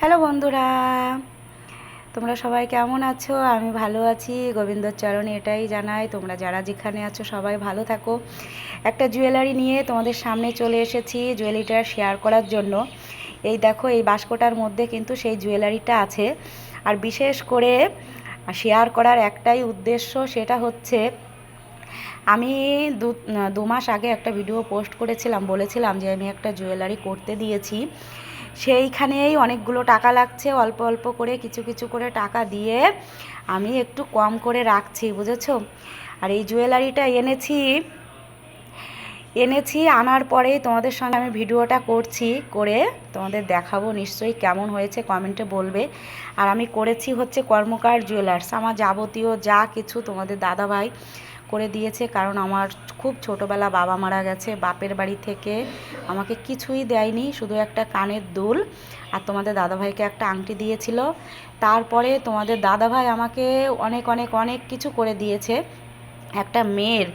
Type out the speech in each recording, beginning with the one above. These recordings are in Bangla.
হ্যালো বন্ধুরা, তোমরা সবাই কেমন আছো? আমি ভালো আছি, গোবিন্দর চরণে এটাই জানাই তোমরা যারা যেখানে আছো সবাই ভালো থাকো। একটা জুয়েলারি নিয়ে তোমাদের সামনে চলে এসেছি জুয়েলারিটা শেয়ার করার জন্য। এই দেখো, এই বাস্কটার মধ্যে কিন্তু সেই জুয়েলারিটা আছে। আর বিশেষ করে শেয়ার করার একটাই উদ্দেশ্য, সেটা হচ্ছে আমি দু মাস আগে একটা ভিডিও পোস্ট করেছিলাম, বলেছিলাম যে আমি একটা জুয়েলারি করতে দিয়েছি, সেইখানেই অনেকগুলো টাকা লাগছে, অল্প অল্প করে কিছু কিছু করে টাকা দিয়ে আমি একটু কম করে রাখছি, বুঝেছো? আর এই জুয়েলারিটা এনেছি আনার পরেই তোমাদের সঙ্গে আমি ভিডিওটা করছি, করে তোমাদের দেখাবো নিশ্চয়ই কেমন হয়েছে, কমেন্টে বলবে। আর আমি করেছি হচ্ছে কর্মকার জুয়েলার্স, আমার যাবতীয় যা কিছু তোমাদের দাদাভাই করে দিয়েছে, কারণ আমার খুব ছোটোবেলা বাবা মারা গেছে, বাপের বাড়ি থেকে আমাকে কিছুই দেয়নি, শুধু একটা কানের দুল আর তোমাদের দাদাভাইকে একটা আংটি দিয়েছিল। তারপরে তোমাদের দাদাভাই আমাকে অনেক অনেক অনেক কিছু করে দিয়েছে। একটা মেয়ের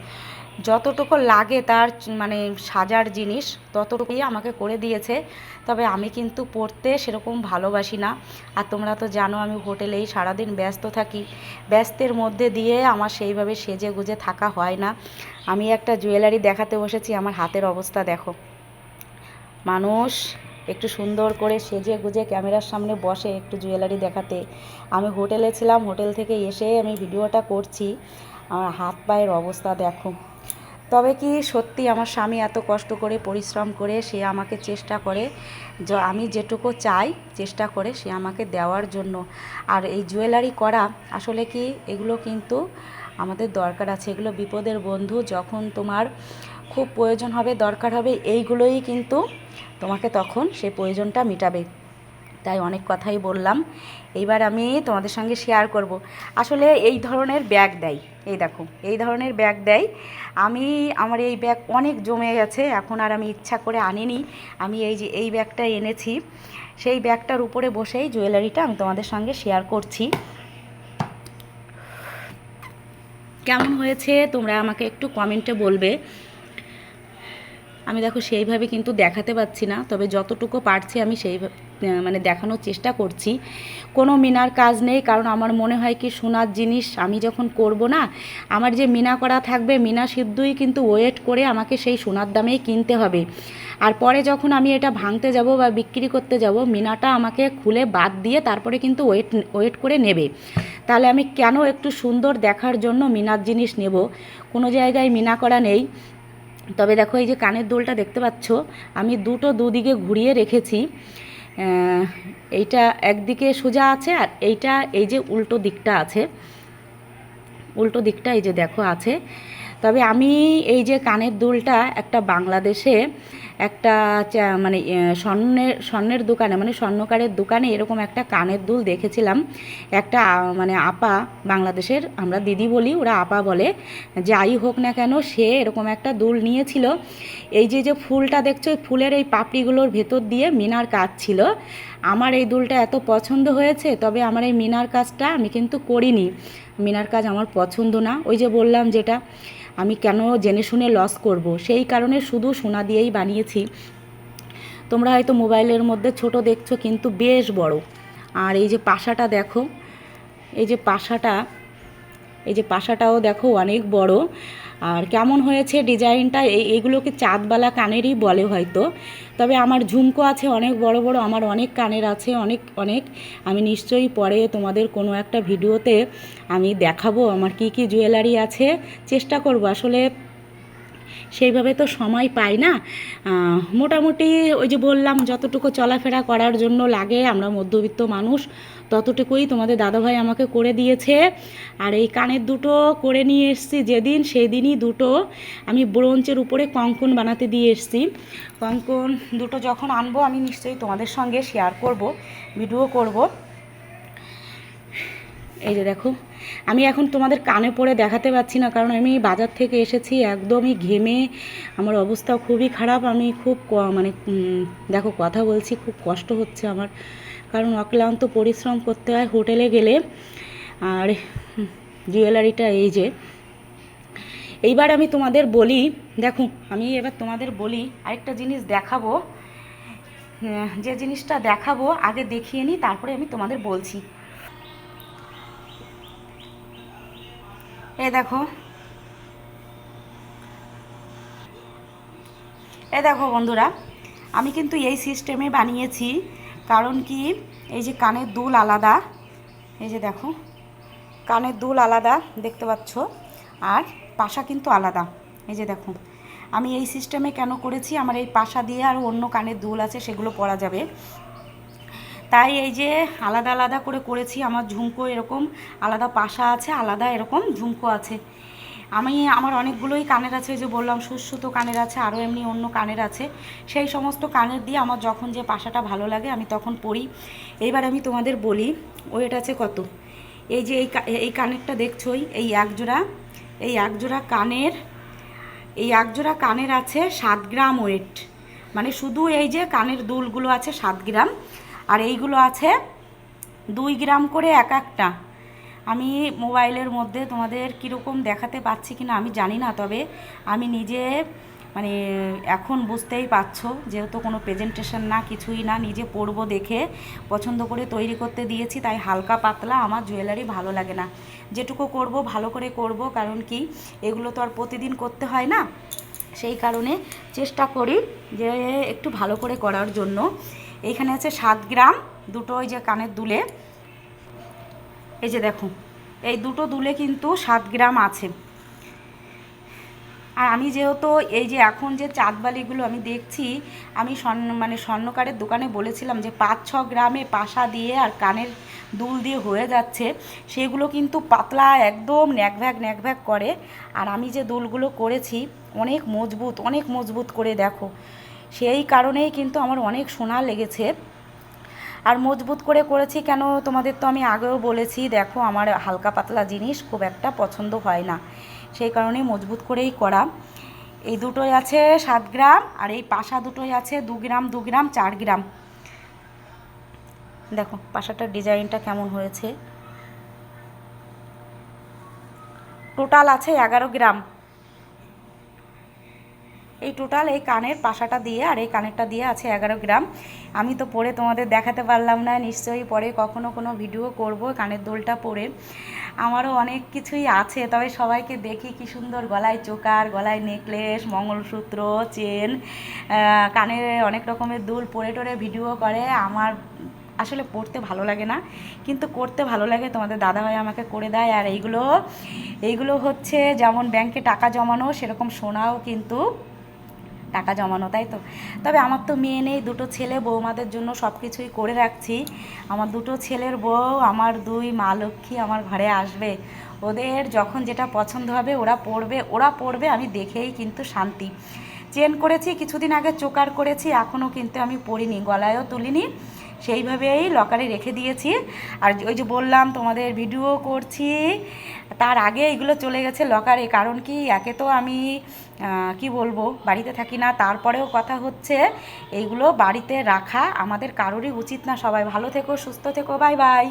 যতটুকু লাগে তার মানে সাজার জিনিস ততটুকুই আমাকে করে দিয়েছে। তবে আমি কিন্তু পড়তে সেরকম ভালোবাসি না, আর তোমরা তো জানো আমি হোটেলেই সারাদিন ব্যস্ত থাকি, ব্যস্তের মধ্যে দিয়ে আমার সেইভাবে সেজে গুজে থাকা হয় না। আমি একটা জুয়েলারি দেখাতে বসেছি, আমার হাতের অবস্থা দেখো। মানুষ একটু সুন্দর করে সেজে গুজে ক্যামেরার সামনে বসে একটু জুয়েলারি দেখাতে, আমি হোটেলে ছিলাম, হোটেল থেকে এসে আমি ভিডিওটা করছি, আমার হাত পায়ের অবস্থা দেখো। তবে কি সত্যি আমার স্বামী এত কষ্ট করে পরিশ্রম করে সে আমাকে চেষ্টা করে, আমি যেটুকু চাই চেষ্টা করে সে আমাকে দেওয়ার জন্য। আর এই জুয়েলারি করা আসলে কি এগুলো কিন্তু আমাদের দরকার আছে, এগুলো বিপদের বন্ধু, যখন তোমার খুব প্রয়োজন হবে দরকার হবে এইগুলোই কিন্তু তোমাকে তখন সেই প্রয়োজনটা মেটাবে। তাই অনেক কথাই বললাম, এইবার আমি তোমাদের সঙ্গে শেয়ার করব। আসলে এই ধরনের ব্যাগ দেয়, এই দেখো এই ধরনের ব্যাগ দেয়। আমার এই ব্যাগ অনেক জমে গেছে, এখন আর আমি ইচ্ছা করে আনিনি, আমি এই যে এই ব্যাগটা এনেছি, সেই ব্যাগটার উপরে বসেই জুয়েলারিটা আমি তোমাদের সঙ্গে শেয়ার করছি। কেমন হয়েছে তোমরা আমাকে একটু কমেন্টে বলবে। আমি দেখো সেইভাবে কিন্তু দেখাতে পাচ্ছি না, তবে যতটুকু পারছি আমি মানে দেখানোর চেষ্টা করছি। কোনো মিনার কাজ নেই, কারণ আমার মনে হয় কি সোনার জিনিস আমি যখন করব না, আমার যে মিনা করা থাকবে মিনা সিদ্ধই কিন্তু ওয়েট করে আমাকে সেই সোনার দামেই কিনতে হবে। আর পরে যখন আমি এটা ভাঙতে যাব বা বিক্রি করতে যাব, মিনাটা আমাকে খুলে বাদ দিয়ে তারপরে কিন্তু ওয়েট করে নেবে। তাহলে আমি কেন একটু সুন্দর দেখার জন্য মিনার জিনিস নেব? কোনো জায়গায় মিনা করা নেই। তবে দেখো এই যে কানের দুলটা দেখতে পাচ্ছ, আমি দুদিকে ঘুরিয়ে রেখেছি। এইটা একদিকে সোজা আছে, আর এইটা এই যে উল্টো দিকটা আছে, উল্টো দিকটা এই যে দেখো আছে। তবে আমি এই যে কানের দুলটা একটা বাংলাদেশে একটা মানে স্বর্ণের দোকানে, মানে স্বর্ণকারের দোকানে এরকম একটা কানের দুল দেখেছিলাম। একটা মানে আপা, বাংলাদেশের আমরা দিদি বলি, ওরা আপা বলে, যাই হোক না কেন সে এরকম একটা দুল নিয়েছিল। এই যে ফুলটা দেখছো, এই ফুলের এই পাপড়িগুলোর ভেতর দিয়ে মিনার কাজ ছিল। আমার এই দুলটা এত পছন্দ হয়েছে, তবে আমার এই মিনার কাজটা আমি কিন্তু করিনি, মিনার কাজ আমার পছন্দ না। ওই যে বললাম যেটা, আমি কেন জেনে শুনে লস করব, সেই কারণে শুধু সোনা দিয়েই বানিয়েছি। তোমরা হয়তো মোবাইলের মধ্যে ছোট দেখছো, কিন্তু বেশ বড়। আর এই যে পাশাটা দেখো, এই যে পাশাটাও দেখো অনেক বড়। আর কেমন হয়েছে ডিজাইনটা, এইগুলোকে চাঁদবালা কানেরই বলে হয়তো। তবে আমার ঝুমকো আছে অনেক বড় বড়, আমার অনেক কানের আছে অনেক অনেক। আমি নিশ্চয়ই পরে তোমাদের কোনো একটা ভিডিওতে আমি দেখাবো আমার কি কি জুয়েলারি আছে, চেষ্টা করব। আসলে সেইভাবে তো সময় পাই না, মোটামুটি ওই যে বললাম যতটুকু চলাফেরা করার জন্য লাগে, আমরা মধ্যবিত্ত মানুষ, ততটুকুই তোমাদের দাদাভাই আমাকে করে দিয়েছে। আর এই কানের দুটো করে নিয়ে এসেছি যেদিন, সেই দিনই দুটো আমি ব্রোঞ্চের উপরে কঙ্কন বানাতে দিয়ে এসেছি। কঙ্কন দুটো যখন আনবো আমি নিশ্চয়ই তোমাদের সঙ্গে শেয়ার করব, ভিডিও করব। এই যে দেখো, আমি এখন তোমাদের কানে পরে দেখাতে পারছি না, কারণ আমি বাজার থেকে এসেছি একদমই ঘেমে, আমার অবস্থা খুবই খারাপ। আমি খুব মানে দেখো কথা বলছি, খুব কষ্ট হচ্ছে আমার, কারণ অক্লান্ত পরিশ্রম করতে হয় হোটেলে গেলে। আর জুয়েলারিটা এই যে, এইবার আমি তোমাদের বলি, দেখো আমি এবার তোমাদের বলি আরেকটা জিনিস দেখাবো। যে জিনিসটা দেখাবো আগে দেখিয়ে নিই, তারপরে আমি তোমাদের বলছি। দেখো, দেখো বন্ধুরা, আমি কিন্তু এই সিস্টেমে বানিয়েছি। কারণ কি, এই যে কানের দুল আলাদা, এই যে দেখো কানের দুল আলাদা দেখতে পাচ্ছ, আর পাশা কিন্তু আলাদা। এই যে দেখো, আমি এই সিস্টেমে কেন করেছি, আমার এই পাশা দিয়ে আর অন্য কানের দুল আছে সেগুলো পরা যাবে, তাই এই যে আলাদা আলাদা করে করেছি। আমার ঝুমকো এরকম আলাদা পাশা আছে, আলাদা এরকম ঝুমকো আছে। আমার অনেকগুলোই কানের আছে, যে বললাম সুতো কানের আছে, আরও এমনি অন্য কানের আছে। সেই সমস্ত কানের দিয়ে আমার যখন যে পাশাটা ভালো লাগে আমি তখন পরি। এইবার আমি তোমাদের বলি ওয়েট আছে কত। এই যে এই কানেরটা দেখছোই, এই একজোড়া কানের আছে 7 গ্রাম ওয়েট, মানে শুধু এই যে কানের দুলগুলো আছে 7 গ্রাম, আর এইগুলো আছে 2 গ্রাম করে এক একটা। আমি মোবাইলের মধ্যে তোমাদের কীরকম দেখাতে পাচ্ছি কিনা আমি জানি না, তবে আমি নিজে মানে এখন বুঝতেই পারছো, যেহেতু কোনো প্রেজেন্টেশন না কিছুই না, নিজে পরবো দেখে পছন্দ করে তৈরি করতে দিয়েছি, তাই হালকা পাতলা আমার জুয়েলারি ভালো লাগে না। যেটুকু করব ভালো করে করব, কারণ কি এগুলো তো আর প্রতিদিন করতে হয় না, সেই কারণে চেষ্টা করি যে একটু ভালো করে করার জন্য। এইখানে আছে 7 গ্রাম দুটো ওই যে কানের দুলে, এই যে দেখো এই দুটো দুলে কিন্তু 7 গ্রাম আছে। আর আমি যেহেতু এই যে এখন যে চাঁদবালিগুলো আমি দেখছি, আমি স্বর্ণকারের দোকানে বলেছিলাম যে 5-6 গ্রামে পাশা দিয়ে আর কানের দুল দিয়ে হয়ে যাচ্ছে, সেগুলো কিন্তু পাতলা একদম ন্যাকভ্যাক করে। আর আমি যে দুলগুলো করেছি অনেক মজবুত করে দেখো, সেই কারণেই কিন্তু আমার অনেক সোনা লেগেছে। আর মজবুত করে করেছি কেন তোমাদের তো আমি আগেও বলেছি, দেখো আমার হালকা পাতলা জিনিস খুব একটা পছন্দ হয় না, সেই কারণেই মজবুত করেই করা। এই দুটোই আছে 7 গ্রাম, আর এই পাশা দুটোই আছে 2 গ্রাম 2 গ্রাম 4 গ্রাম। দেখো পাশাটার ডিজাইনটা কেমন হয়েছে। টোটাল আছে 11 গ্রাম। এই টোটাল এই কানের পাশাটা দিয়ে আর এই কানেরটা দিয়ে আছে 11 গ্রাম। আমি তো পরে তোমাদের দেখাতে পারলাম না, নিশ্চয়ই পরে কখনো কোনো ভিডিও করব কানের দুলটা পরে। আমারও অনেক কিছুই আছে, তবে সবাইকে দেখি কি সুন্দর গলায় চোকার, গলায় নেকলেস, মঙ্গলসূত্র, চেন, কানের অনেক রকমের দুল পরে টোরে ভিডিও করে। আমার আসলে পড়তে ভালো লাগে না, কিন্তু করতে ভালো লাগে, তোমাদের দাদাভাই আমাকে করে দেয়। আর এইগুলো হচ্ছে যেমন ব্যাংকে টাকা জমানো, সেরকম সোনাও কিন্তু টাকা জমানো, তাই তো। তবে আমার তো মেয়ে নেই, দুটো ছেলে, বৌমাদের জন্য সব কিছুই করে রাখছি। আমার দুটো ছেলের বউ, আমার 2 মা লক্ষ্মী আমার ঘরে আসবে, ওদের যখন যেটা পছন্দ হবে ওরা পড়বে, আমি দেখেই কিন্তু শান্তি। চেন করেছি কিছুদিন আগে, চোকার করেছি, এখনও কিন্তু আমি পরিনি, গলায়ও তুলিনি, সেইভাবেই লকারে রেখে দিয়েছি। আর ওই যে বললাম তোমাদের ভিডিও করছি, তার আগে এগুলো চলে গেছে লকারে। কারণ কি, একে তো আমি কি বলবো বাড়িতে থাকি না, তারপরেও কথা হচ্ছে এইগুলো বাড়িতে রাখা আমাদের কারোরই উচিত না। সবাই ভালো থেকো, সুস্থ থেকো, বাই বাই।